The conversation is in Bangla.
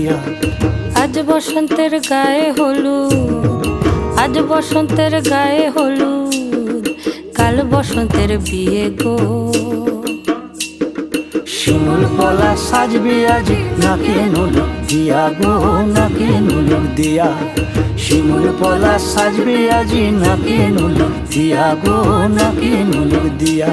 দিয়া। আজ বসন্তের গায়ে হলুদ, আজ বসন্তের গায়ে হলুদ, কাল বসন্তের বিয়ে গো। শিমুল পলা সাজবে আজি নাকে নুলুক দিয়া গো, নাকে নুলুক দিয়া। শিমুল পলা সাজবে আজি নাকে নুলুক দিয়া গো, নাকে নুলুক দিয়া।